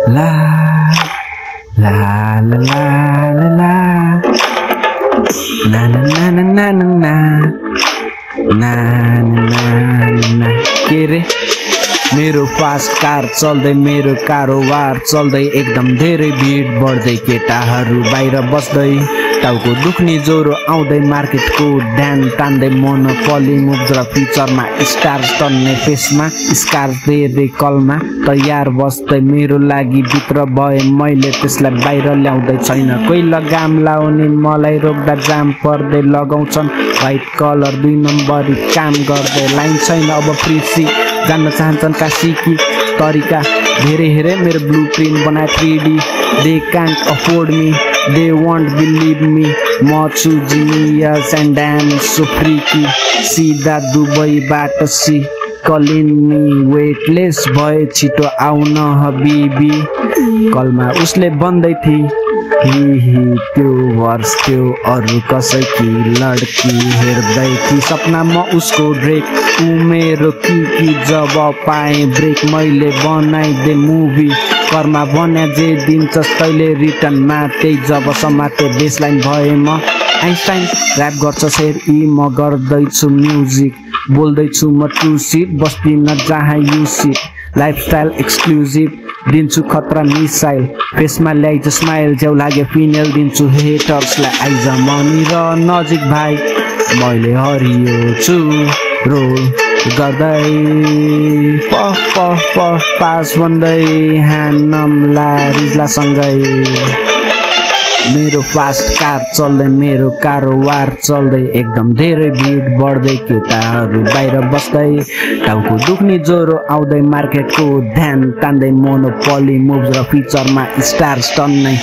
La la la la la la na na na na na na na na na के रे मेरो fast car चल्दै मेरो कारोबार चल्दै एकदम धेरै भिड बढ्दै केटाहरू बाहिर बस्दै टाउको दुख्ने ज्वरो आउँदै मार्केटको ध्यान तान्दै मोनोपोली मुभ्स र फिचरमा स्टार टन्ने फेसमा स्कार धेरै कलमा तयार बस्दै मेरो लागि भित्र भए मैले त्यसलाई बाहिर ल्याउँदै छैन कोही लगाम लाउने मलाई रोक्दा जाम पर्दै लगाउँछन् व्हाइट कलर 2 नम्बरी काम गर्दै लाइन छैन अब फ्री जान्न चाहन्छन् काशीकी तरिका धेरै हेरे मेरो ब्लुप्रिन्ट बनाए 3D they can't afford me they want believe me म छु जिनियस एन्ड ड्याम सो फ्रिकी सिधा दुबईबाट सी कलिन मी वेटलेस भए छिटो आउन हबिबी कलमा उसले भन्दै थिए हि त्यो वर्ष त्यो अरू कसैकी लड्की हेर्दै थिए सपनामा उसको ड्रेक ऊ मेरो कि जब पाएँ ब्रेक मैले बनाइदे मुभी कर्मा बन्या जे दिन्छ तैले रिटर्नमा त्यही जब समाते बेसलाइन भए म आइन्स्टाइन ऱ्याप गर्छ शेर म गर्दैछु म्युजिक बोल्दैछु म टु सिट बस्दिन जहाँ यु सिट लाइफस्टाइल एक्सक्लुजिभ दिन्छु खतरा मिसाइल फेसमा ल्याइज स्माइल ज्याउ लागे फिनेल दिन्छु हेटर्सलाई आइज मनी र नजिक भाइ मैले हरियो छु रोल गर्दै पफ पफ पफ पास भन्दै ह्यान्डमला रिजला सँगै मेरो फास्ट कार चल्दै मेरो कारोबार चल्दै एकदम धेरै भिड बढ्दै केटाहरू बाहिर बस्दै टाउको दुख्ने ज्वरो आउँदै मार्केटको ध्यान तान्दै मोनोपोली मुभ्स र फिचरमा स्टार टन्नै